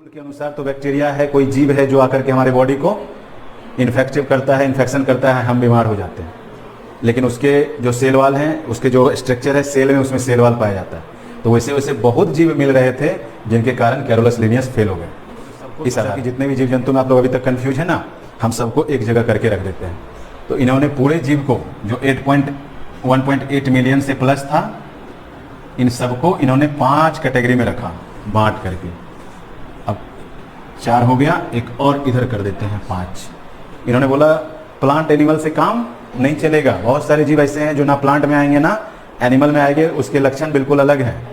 Rule के अनुसार तो बैक्टीरिया है, कोई जीव है जो आकर के हमारे बॉडी को इन्फेक्टिव करता है, इन्फेक्शन करता है, हम बीमार हो जाते हैं। लेकिन उसके जो सेल वाल हैं, उसके जो स्ट्रक्चर है सेल में, उसमें सेल वाल पाया जाता है। तो वैसे वैसे बहुत जीव मिल रहे थे जिनके कारण कैरोलस लिनियस फेल हो गए। इस तरह की जितने भी जीव जंतु में आप लोग अभी तक कंफ्यूज है ना, हम सबको एक जगह करके रख देते हैं। तो इन्होंने पूरे जीव को जो 1.8 मिलियन से प्लस था, इन सबको इन्होंने 5 कैटेगरी में रखा, बांट करके। अब 4 हो गया, एक और इधर कर देते हैं 5। इन्होंने बोला प्लांट एनिमल से काम नहीं चलेगा। बहुत सारे जीव ऐसे हैं जो ना प्लांट में आएंगे ना एनिमल में आएंगे, उसके लक्षण बिल्कुल अलग हैं।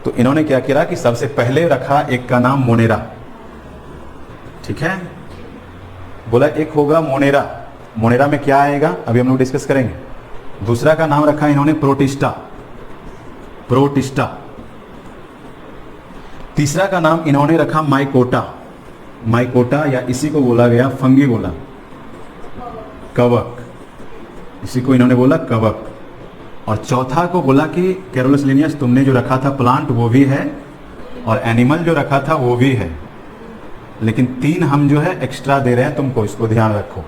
तो इन्होंने क्या किया कि सबसे पहले रखा एक का नाम मोनेरा, ठीक है। बोला एक होगा मोनेरा। मोनेरा में क्या आएगा अभी हम लोग डिस्कस करेंगे। दूसरा का नाम रखा इन्होंने प्रोटिस्टा, प्रोटिस्टा। तीसरा का नाम इन्होंने रखा माइकोटा, माइकोटा, या इसी को बोला गया फंगी, बोला कवक, इसी को इन्होंने बोला कवक। और चौथा को बोला कि कैरोलस लिनियस तुमने जो रखा था प्लांट वो भी है और एनिमल जो रखा था वो भी है, लेकिन 3 हम जो है एक्स्ट्रा दे रहे हैं तुमको, इसको ध्यान रखो।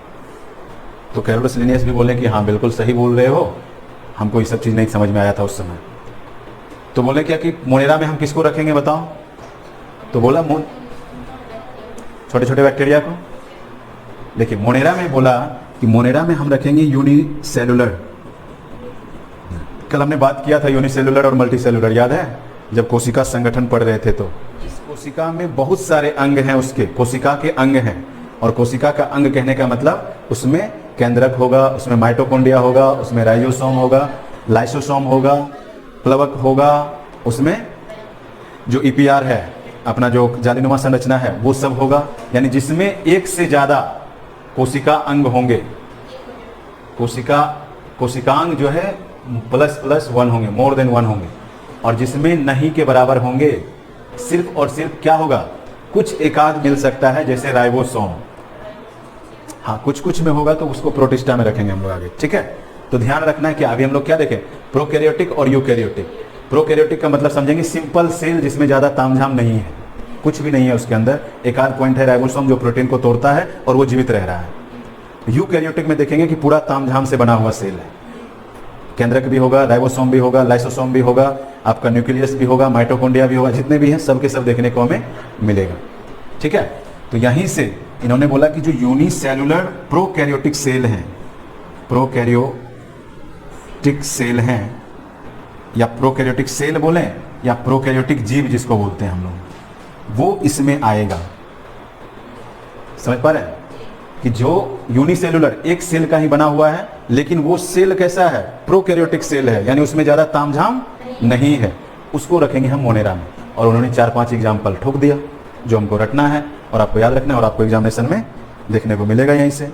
तो कैरोलस लिनियस भी बोले कि हाँ बिल्कुल सही बोल रहे हो, हमको ये सब चीज़ नहीं समझ में आया था उस समय। तो बोले क्या कि मोनेरा में हम किसको रखेंगे बताओ। तो बोला छोटे छोटे बैक्टीरिया को। देखिए मोनेरा में बोला कि मोनेरा में हम रखेंगे यूनिसेलुलर। कल हमने बात किया था यूनिसेलुलर और मल्टीसेलुलर, याद है जब कोशिका संगठन पढ़ रहे थे। तो इस कोशिका में बहुत सारे अंग हैं, उसके कोशिका के अंग हैं। और कोशिका का अंग कहने का मतलब उसमें केंद्रक होगा, उसमें माइटोकॉन्ड्रिया होगा, उसमें राइजोसोम होगा, लाइसोसोम होगा, प्लवक होगा, उसमें जो ईपीआर है अपना जो जालीनुमा संरचना है वो सब होगा। यानी जिसमें एक से ज्यादा कोशिका अंग होंगे, कोशिकांग जो है ++1 होंगे, मोर देन 1 होंगे। और जिसमें नहीं के बराबर होंगे, सिर्फ और सिर्फ क्या होगा, कुछ एकाध मिल सकता है, जैसे राइबोसोम। हाँ कुछ में होगा तो उसको प्रोटिस्टा में रखेंगे हम लोग आगे, ठीक है। तो ध्यान रखना है कि अभी हम लोग क्या देखें, प्रोकैरियोटिक और यूकैरियोटिक। प्रोकैरियोटिक का मतलब समझेंगे सिंपल सेल जिसमें ज्यादा तामझाम नहीं है, कुछ भी नहीं है उसके अंदर, एक आध पॉइंट है राइबोसोम जो प्रोटीन को तोड़ता है और वो जीवित रह रहा है। यूकैरियोटिक में देखेंगे कि पूरा तामझाम से बना हुआ सेल है, केंद्रक भी होगा, राइबोसोम भी होगा, लाइसोसोम भी होगा, आपका न्यूक्लियस भी होगा, माइटोकॉन्ड्रिया भी होगा, जितने भी हैं सब के सब देखने को हमें मिलेगा, ठीक है। तो यहीं से इन्होंने बोला कि जो यूनिसेलुलर प्रोकैरियोटिक सेल हैं, प्रोकैरियोटिक सेल हैं, या प्रोकैरियोटिक सेल बोलें या प्रोकैरियोटिक जीव जिसको बोलते हैं हम लोग, वो इसमें आएगा। समझ पा रहे हैं कि जो यूनिसेलुलर एक सेल का ही बना हुआ है, लेकिन वो सेल कैसा है, प्रोकैरियोटिक सेल है, यानी उसमें ज्यादा तामझाम नहीं है, उसको रखेंगे हम मोनेरा में। और उन्होंने 4-5 एग्जाम्पल ठोक दिया जो हमको रटना है और आपको याद रखना है, और आपको एग्जामिनेशन में देखने को मिलेगा यहीं से।